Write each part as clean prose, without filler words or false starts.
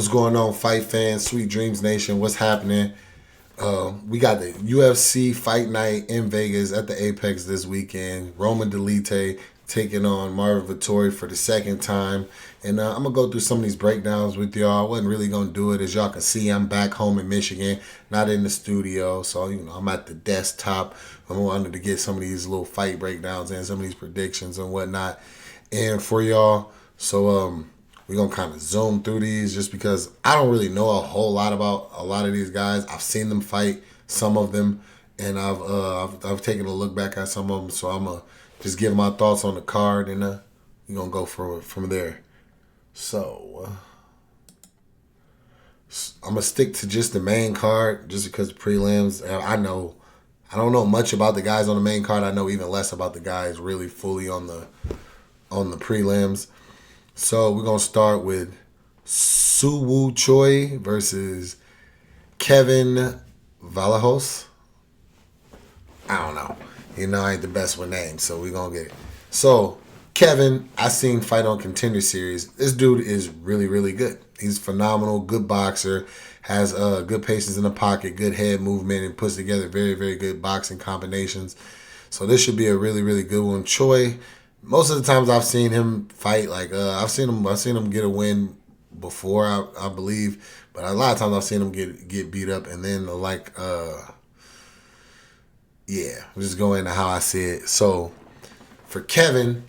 What's going on, fight fans, Sweet Dreams Nation? What's happening? We got the UFC Fight Night in Vegas at the Apex this weekend. Dolidze taking on Marvin Vettori for the second time. And I'm going to go through some of these breakdowns with y'all. I wasn't really going to do it. As y'all can see, I'm back home in Michigan, not in the studio. So, I'm at the desktop. I'm wanting to get some of these little fight breakdowns and some of these predictions and whatnot. And for y'all, so we're going to kind of zoom through these just because I don't really know a whole lot about a lot of these guys. I've seen them fight, some of them, and I've taken a look back at some of them. So I'm going to just give my thoughts on the card, and we're going to go from there. So I'm going to stick to just the main card just because prelims. I don't know much about the guys on the main card. I know even less about the guys really fully on the prelims. So we're going to start with Choi versus Kevin Vallejos. I don't know. I ain't the best with names, so we're going to get it. So Kevin, I seen fight on Contender Series. This dude is really, really good. He's phenomenal, good boxer, has good patience in the pocket, good head movement, and puts together very, very good boxing combinations. So this should be a really, really good one. Choi, most of the times I've seen him fight, I've seen him get a win before, I believe, but a lot of times I've seen him get beat up, and then we'll just go into how I see it. So for Kevin,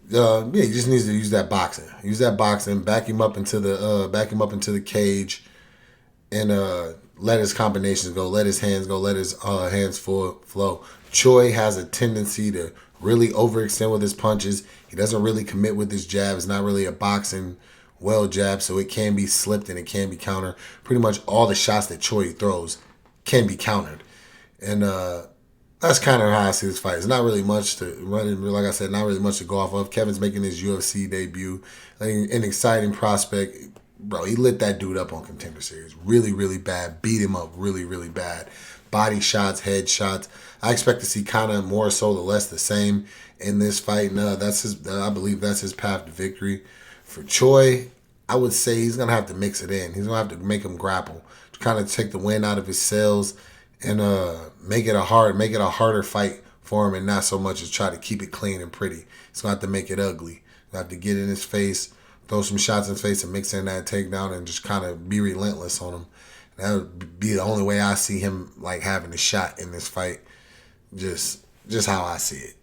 he just needs to use that boxing, back him up into the cage, and let his combinations go, let his hands go, let his hands flow. Choi has a tendency to really overextend with his punches. He doesn't really commit with his jab. It's not really a boxing well jab, so it can be slipped and it can be countered. Pretty much all the shots that Choi throws can be countered. And that's kind of how I see this fight. It's not really much to run, like I said, not really much to go off of. Kevin's making his UFC debut. An exciting prospect. Bro, he lit that dude up on Contender Series. Really, really bad. Beat him up really, really bad. Body shots, head shots. I expect to see kind of more so the less the same in this fight. No, I believe that's his path to victory. For Choi, I would say he's gonna have to mix it in. He's gonna have to make him grapple to kind of take the wind out of his sails and make it a harder fight for him, and not so much as try to keep it clean and pretty. He's gonna have to make it ugly. He's gonna have to get in his face, throw some shots in his face, and mix in that takedown, and just kind of be relentless on him. That would be the only way I see him having a shot in this fight. Just how I see it.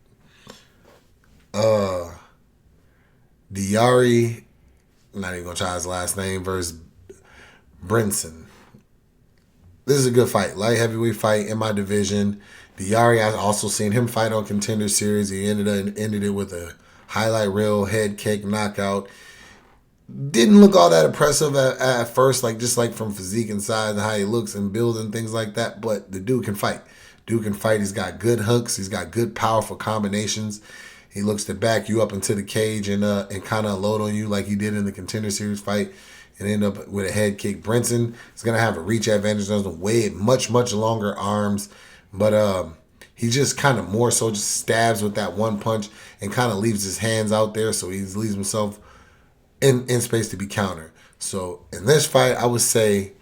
Diari, I'm not even gonna try his last name, versus Brinson. This is a good fight. Light heavyweight fight in my division. Diari, I've also seen him fight on Contender Series. He ended it with a highlight reel head kick knockout. Didn't look all that impressive at first, just from physique and size and how he looks and build and things like that. But the dude can fight. He's got good hooks. He's got good, powerful combinations. He looks to back you up into the cage and kind of load on you like he did in the Contender Series fight and end up with a head kick. Brinson is going to have a reach advantage. Doesn't weigh much, much longer arms. But he just kind of more so just stabs with that one punch and kind of leaves his hands out there. So he leaves himself in space to be countered. So in this fight, I would say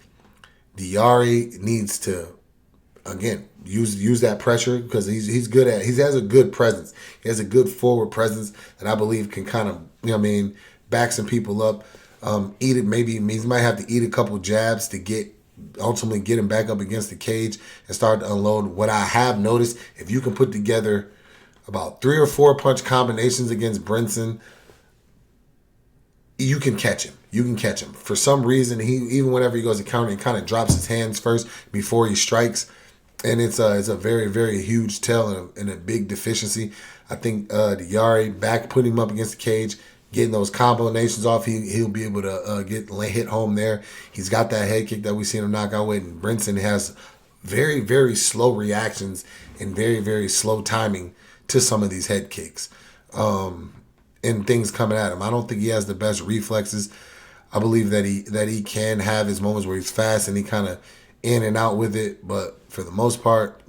Diari needs to, again, use that pressure because he has a good presence. He has a good forward presence that I believe can kind of, back some people up. He might have to eat a couple jabs to ultimately get him back up against the cage and start to unload. What I have noticed, if you can put together about 3 or 4 punch combinations against Brinson, you can catch him. For some reason, even whenever he goes to counter, he kind of drops his hands first before he strikes. And it's a very, very huge tell and a big deficiency. I think Diari putting him up against the cage, getting those combinations off, he'll be able to hit home there. He's got that head kick that we've seen him knock out with, and Brinson has very, very slow reactions and very, very slow timing to some of these head kicks and things coming at him. I don't think he has the best reflexes. I believe that he can have his moments where he's fast and he kind of in and out with it, but for the most part,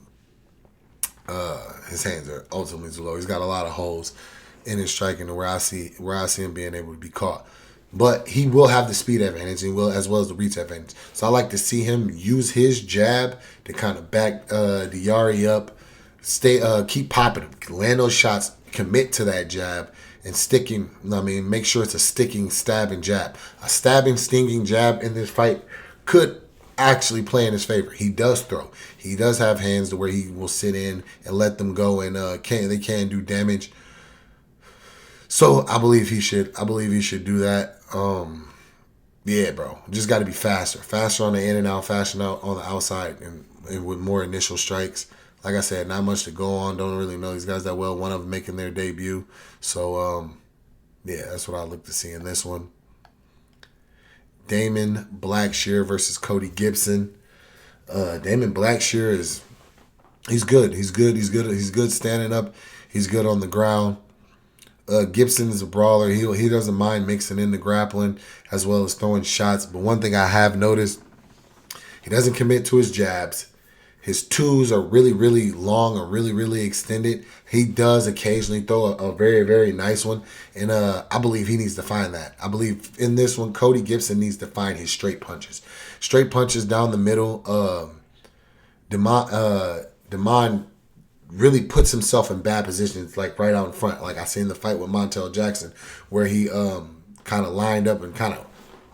his hands are ultimately too low. He's got a lot of holes in his striking, where I see him being able to be caught. but he will have the speed advantage and will as well as the reach advantage. So I like to see him use his jab to kind of back the Yari up, keep popping him, land those shots, commit to that jab, and sticking. I mean, make sure it's a sticking, stabbing jab. A stabbing, stinging jab in this fight could actually play in his favor. He does throw. He does have hands to where he will sit in and let them go, and they can do damage. So I believe he should. I believe he should do that. Yeah, bro. Just got to be faster. Faster on the in and out, faster on the outside, and with more initial strikes. Like I said, not much to go on. Don't really know these guys that well. One of them making their debut. So, yeah, that's what I look to see in this one. Damon Blackshear versus Cody Gibson. Damon Blackshear he's good. He's good standing up. He's good on the ground. Gibson is a brawler. He doesn't mind mixing in the grappling as well as throwing shots. But one thing I have noticed, he doesn't commit to his jabs. His twos are really, really long or really, really extended. He does occasionally throw a very, very nice one. And I believe he needs to find that. I believe in this one, Cody Gibson needs to find his straight punches. Straight punches down the middle. Damon really puts himself in bad positions, like right out in front. Like I seen the fight with Montel Jackson, where he kind of lined up and kind of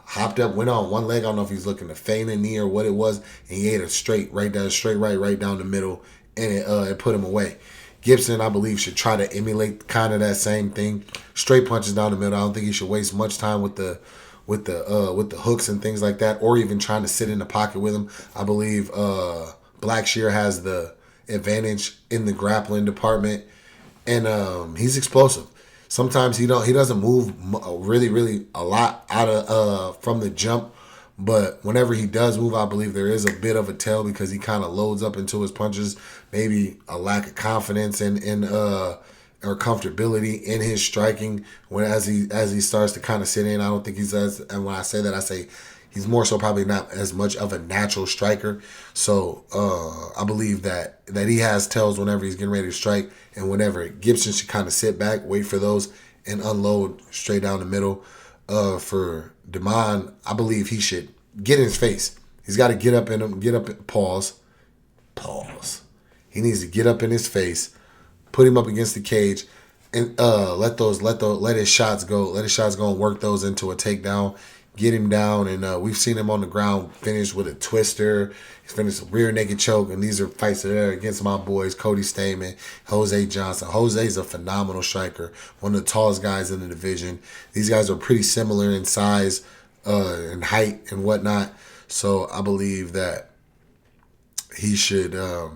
hopped up, went on one leg. I don't know if he's looking to feign a knee or what it was, and he ate a straight right down the middle, and it put him away. Gibson, I believe, should try to emulate kind of that same thing. Straight punches down the middle. I don't think he should waste much time with the hooks and things like that, or even trying to sit in the pocket with him. I believe Blackshear has the advantage in the grappling department, and he's explosive. Sometimes he doesn't move really a lot out of from the jump, but whenever he does move, I believe there is a bit of a tell because he kind of loads up into his punches. Maybe a lack of confidence or comfortability in his striking as he starts to kind of sit in. I don't think he's as, and when I say that, I say he's more so probably not as much of a natural striker. So I believe that he has tells whenever he's getting ready to strike, and whenever Gibson should kind of sit back, wait for those, and unload straight down the middle. For Damon, I believe he should get in his face. He's got to get up in him, pause. He needs to get up in his face, put him up against the cage, and let his shots go. Let his shots go and work those into a takedown. Get him down, and we've seen him on the ground finish with a twister. He's finished a rear naked choke, and these are fights that are against my boys, Cody Stamen, Jose Johnson. Jose's a phenomenal striker, one of the tallest guys in the division. These guys are pretty similar in size, and height and whatnot. So I believe that he should look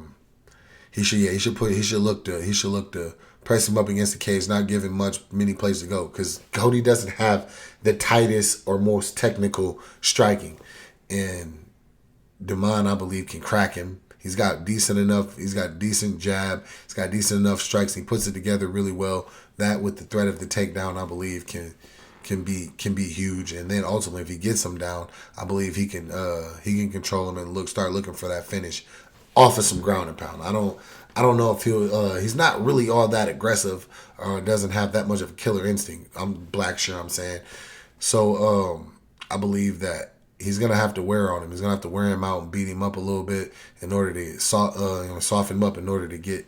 to press him up against the cage, not give him many places to go, because Cody doesn't have the tightest or most technical striking, and Damon, I believe, can crack him. He's got decent jab, he's got decent enough strikes, he puts it together really well. That with the threat of the takedown, I believe can be huge. And then ultimately, if he gets him down, I believe he can control him and start looking for that finish off of some ground and pound. I don't know if he's not really all that aggressive or doesn't have that much of a killer instinct. I'm Blackshear, I'm saying. So I believe that he's going to have to wear on him. He's going to have to wear him out and beat him up a little bit in order to soften him up in order to get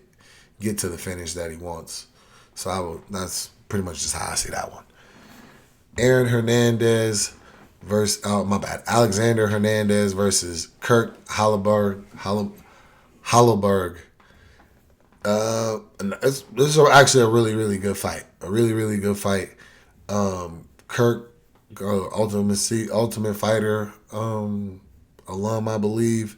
to the finish that he wants. So that's pretty much just how I see that one. Aaron Hernandez versus, Alexander Hernandez versus Kirk Holobaugh. This is actually a really, really good fight. A really, really good fight. Kirk, Ultimate Fighter alum, I believe,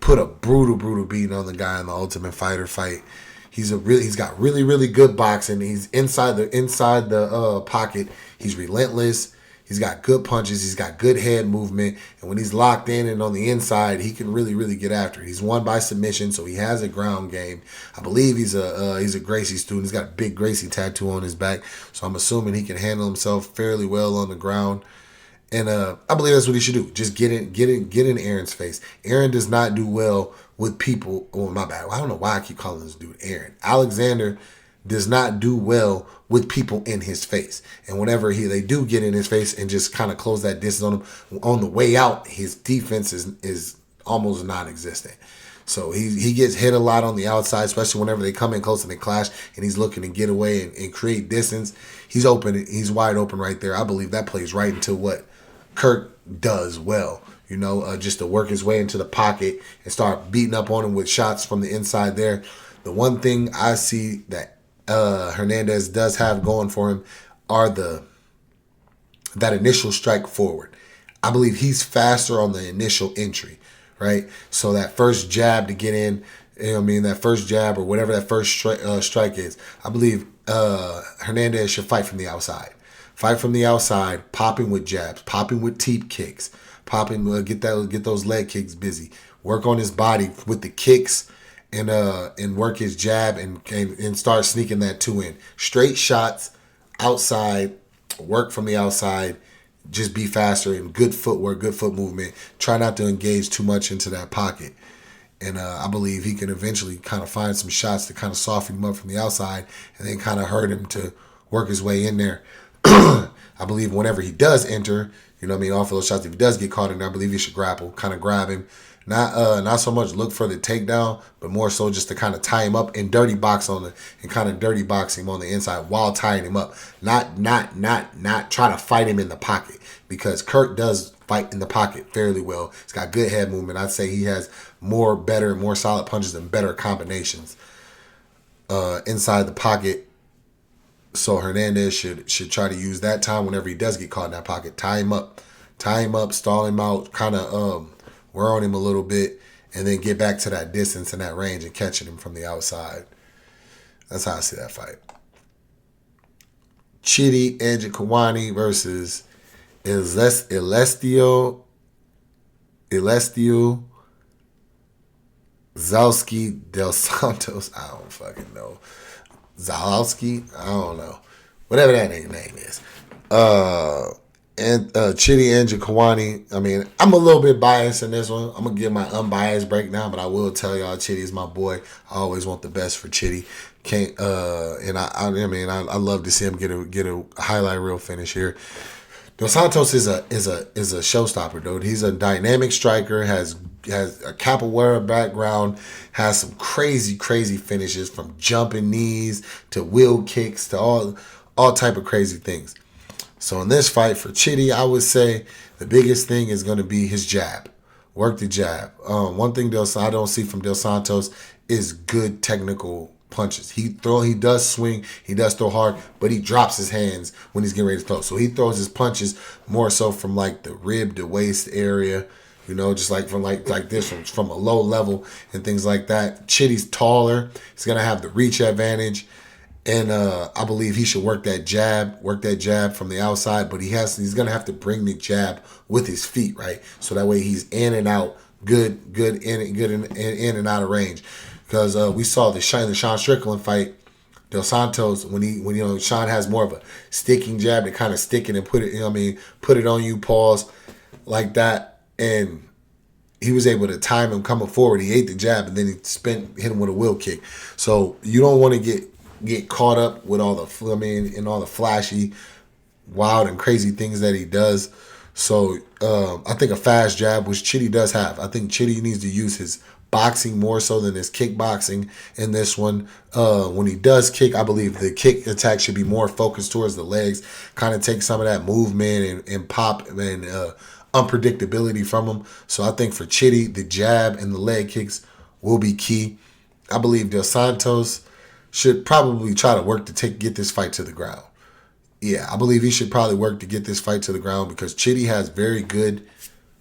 put a brutal beating on the guy in the Ultimate Fighter fight. He's got really, really good boxing. He's inside the pocket. He's relentless. He's got good punches. He's got good head movement. And when he's locked in and on the inside, he can really, really get after it. He's won by submission, so he has a ground game. I believe he's a Gracie student. He's got a big Gracie tattoo on his back, so I'm assuming he can handle himself fairly well on the ground. And I believe that's what he should do. Just get in Aaron's face. Aaron does not do well with people. Oh, my bad. I don't know why I keep calling this dude Aaron. Alexander does not do well with people in his face. And whenever they do get in his face and just kind of close that distance on him, on the way out, his defense is almost non-existent. So he gets hit a lot on the outside, especially whenever they come in close and they clash and he's looking to get away and create distance. He's open. He's wide open right there. I believe that plays right into what Kirk does well. Just to work his way into the pocket and start beating up on him with shots from the inside there. The one thing I see that Hernandez does have going for him are that initial strike forward. I believe he's faster on the initial entry, right? So that first jab to get in, that first jab or whatever that first strike is, I believe Hernandez should fight from the outside. Fight from the outside, popping with jabs, popping with teep kicks, popping, get those leg kicks busy. Work on his body with the kicks and work his jab and start sneaking that 2 in. Straight shots, outside, work from the outside, just be faster and good footwork, good foot movement. Try not to engage too much into that pocket. And I believe he can eventually kind of find some shots to kind of soften him up from the outside and then kind of hurt him to work his way in there. I believe whenever he does enter, off of those shots, if he does get caught in there, I believe he should grapple, kind of grab him. Not so much look for the takedown, but more so just to kind of tie him up and dirty box and kind of dirty box him on the inside while tying him up. Not try to fight him in the pocket, because Kirk does fight in the pocket fairly well. He's got good head movement. I'd say he has more solid punches and better combinations inside the pocket. So Hernandez should try to use that time whenever he does get caught in that pocket. Tie him up, stall him out, kind of wear on him a little bit, and then get back to that distance and that range and catching him from the outside. That's how I see that fight. Chidi Njokuani versus Elestio Zalski del Santos. I don't fucking know. Zalowski? I don't know. Whatever that name is. And Chidi Njokuani. I mean, I'm a little bit biased in this one. I'm going to give my unbiased breakdown, but I will tell y'all Chidi is my boy. I always want the best for Chidi. I love to see him get a highlight reel finish here. Dos Santos is a showstopper, dude. He's a dynamic striker, has a capoeira background, has some crazy finishes, from jumping knees to wheel kicks to all type of crazy things. So in this fight for Chidi, I would say the biggest thing is going to be his jab. Work the jab. One thing I don't see from Dos Santos is good technical punches. He does swing, he does throw hard, but he drops his hands when he's getting ready to throw. So he throws his punches more so from like the rib to waist area, just like from like this from a low level and things like that. Chidi's taller. He's gonna have the reach advantage. And I believe he should work that jab from the outside, but he's gonna have to bring the jab with his feet, right? So that way he's in and out, good in and out of range. Because we saw the Sean Strickland fight, Dos Santos, when Sean has more of a sticking jab to kind of stick it and put it on you, pause like that, and he was able to time him coming forward. He ate the jab and then hit him with a wheel kick. So you don't want to get caught up with all the flashy, wild and crazy things that he does. So I think a fast jab, which Chidi does have. I think Chidi needs to use his boxing more so than his kickboxing in this one. When he does kick, I believe the kick attack should be more focused towards the legs, kind of take some of that movement and pop and unpredictability from him. So I think for Chidi, the jab and the leg kicks will be key. I believe Dos Santos should probably try to work to get this fight to the ground. Yeah, I believe he should probably work to get this fight to the ground, because Chidi has very good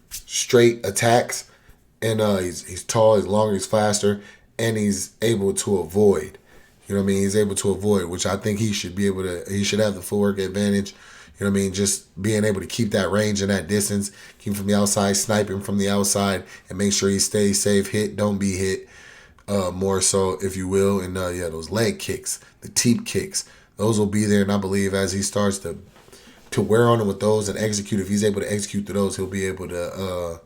straight attacks, and he's tall, he's longer, he's faster, and he's able to avoid. He's able to avoid, which I think he should have the footwork advantage. Just being able to keep that range and that distance, keep him from the outside, snipe him from the outside, and make sure he stays safe, hit, don't be hit, more so, if you will. And those leg kicks, the teep kicks, those will be there. And I believe as he starts to wear on him with those and execute, if he's able to execute to those, he'll be able to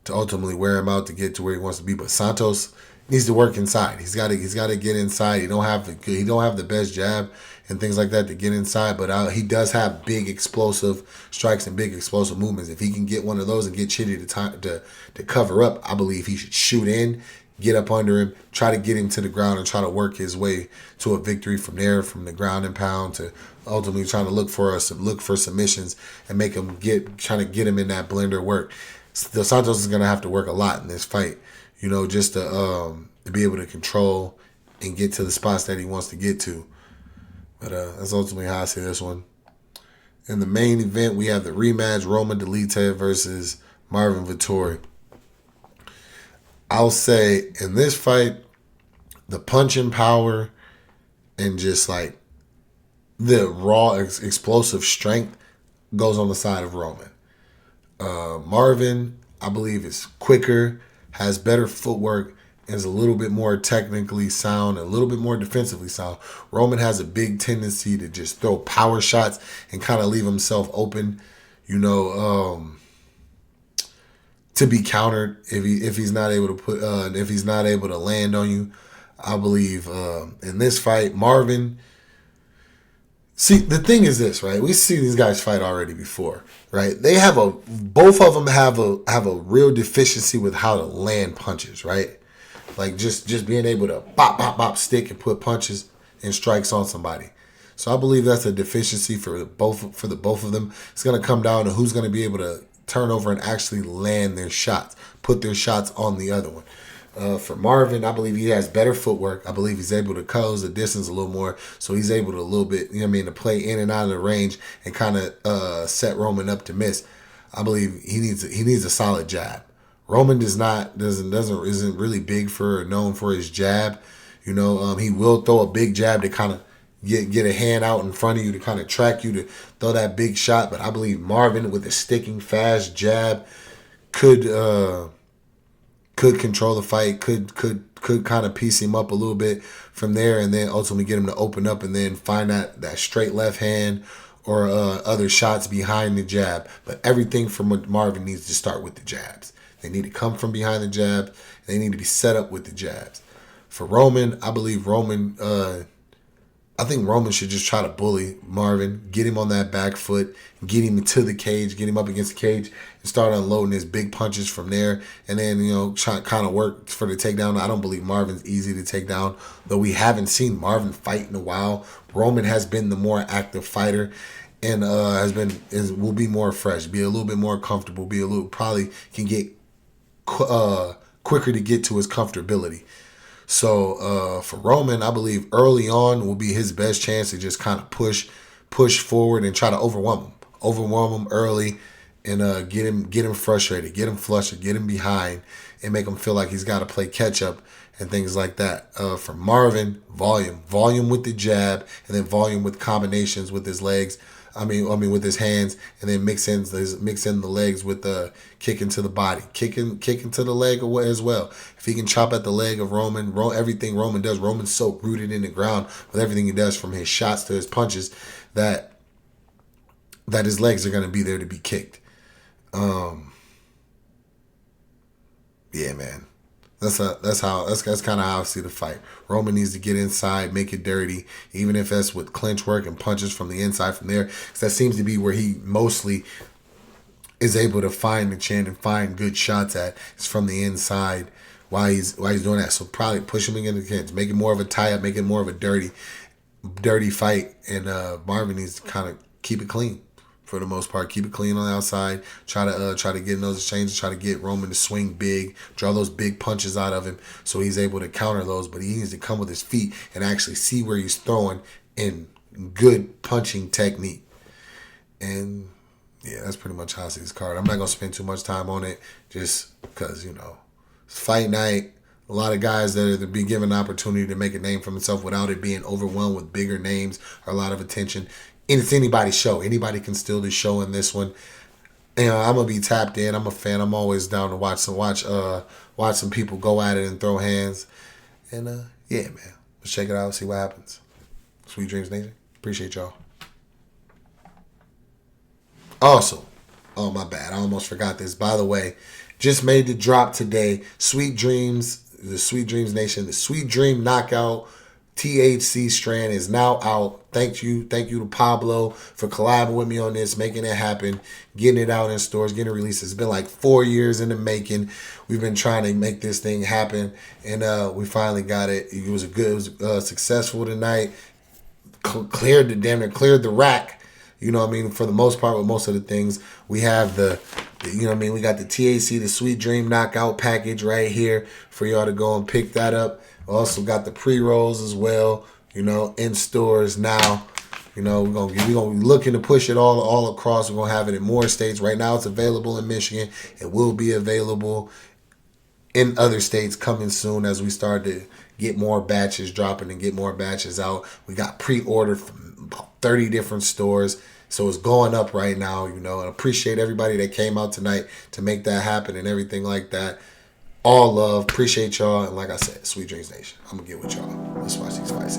ultimately wear him out to get to where he wants to be. But Santos needs to work inside. He's got to get inside. He don't have the best jab and things like that to get inside, but he does have big explosive strikes and big explosive movements. If he can get one of those and get Chitty to cover up, I believe he should shoot in, get up under him, try to get him to the ground, and try to work his way to a victory from there, from the ground and pound to ultimately trying to look for submissions and trying to get him in that blender work. The Santos is gonna have to work a lot in this fight, just to be able to control and get to the spots that he wants to get to. But that's ultimately how I see this one. In the main event, we have the rematch: Roman Dolidze versus Marvin Vettori. I'll say in this fight, the punching power and just like the raw explosive strength goes on the side of Roman. Marvin, I believe, is quicker, has better footwork, is a little bit more technically sound, a little bit more defensively sound. Roman has a big tendency to just throw power shots and kind of leave himself open, to be countered if he's not able to land on you. I believe in this fight, Marvin. See, the thing is this, right? We see these guys fight already before, right? Both of them have a real deficiency with how to land punches, right? Like just being able to bop, bop, bop, stick and put punches and strikes on somebody. So I believe that's a deficiency for the both of them. It's going to come down to who's going to be able to turn over and actually land their shots, put their shots on the other one. For Marvin, I believe he has better footwork. I believe he's able to close the distance a little more, so he's able to a little bit, to play in and out of the range and kind of set Roman up to miss. I believe he needs a solid jab. Roman isn't really big for or known for his jab. He will throw a big jab to kind of get a hand out in front of you to kind of track you to throw that big shot. But I believe Marvin with a sticking fast jab could control the fight, could kind of piece him up a little bit from there, and then ultimately get him to open up and then find that straight left hand or other shots behind the jab. But everything from Marvin needs to start with the jabs. They need to come from behind the jab. They need to be set up with the jabs. For Roman, I believe I think Roman should just try to bully Marvin, get him on that back foot, get him to the cage, get him up against the cage, and start unloading his big punches from there. And then, try kind of work for the takedown. I don't believe Marvin's easy to take down, though we haven't seen Marvin fight in a while. Roman has been the more active fighter and will be more fresh, be a little bit more comfortable, probably can get quicker to get to his comfortability. So for Roman, I believe early on will be his best chance to just kind of push forward and try to overwhelm him early, and get him frustrated, get him flustered, get him behind, and make him feel like he's got to play catch up and things like that. For Marvin, volume with the jab, and then volume with combinations with his legs. I mean with his hands, and then mix in the legs with the kick into the body, kick into the leg as well. If he can chop at the leg of Roman, everything Roman does, Roman's so rooted in the ground with everything he does, from his shots to his punches, that his legs are going to be there to be kicked. Yeah, man. That's kind of how I see the fight. Roman needs to get inside, make it dirty, even if that's with clinch work and punches from the inside from there. Because that seems to be where he mostly is able to find the chin and find good shots at. It's from the inside while he's doing that. So probably push him against the cage, make it more of a tie-up, make it more of a dirty fight. And Marvin needs to kind of keep it clean. For the most part, keep it clean on the outside. Try to get in those exchanges. Try to get Roman to swing big, draw those big punches out of him, so he's able to counter those. But he needs to come with his feet and actually see where he's throwing in good punching technique. And yeah, that's pretty much how I see this card. I'm not gonna spend too much time on it, just because it's fight night. A lot of guys that are be given an opportunity to make a name for themselves without it being overwhelmed with bigger names or a lot of attention. It's anybody's show. Anybody can steal the show in this one. I'm gonna be tapped in. I'm a fan. I'm always down to watch some people go at it and throw hands. And yeah, man, let's check it out. See what happens. Sweet Dreams Nation. Appreciate y'all. Also, oh my bad, I almost forgot this. By the way, just made the drop today. Sweet Dreams the Sweet Dreams Nation. The Sweet Dream Knockout THC strand is now out. Thank you to Pablo for collabing with me on this, making it happen, getting it out in stores, getting it released. It's been like 4 years in the making. We've been trying to make this thing happen, and we finally got it. It was successful tonight. Cleared the rack. You know what I mean? For the most part, with most of the things, we have you know what I mean? We got the THC, the Sweet Dream Knockout package right here for y'all to go and pick that up. Also got the pre-rolls as well, you know, in stores now. You know, we're gonna be looking to push it all across. We're gonna have it in more states. Right now it's available in Michigan. It will be available in other states coming soon as we start to get more batches dropping and get more batches out. We got pre-ordered from about 30 different stores. So it's going up right now, you know. And I appreciate everybody that came out tonight to make that happen and everything like that. All love. Appreciate y'all. And like I said, Sweet Dreams Nation. I'm going to get with y'all. Let's watch these fights.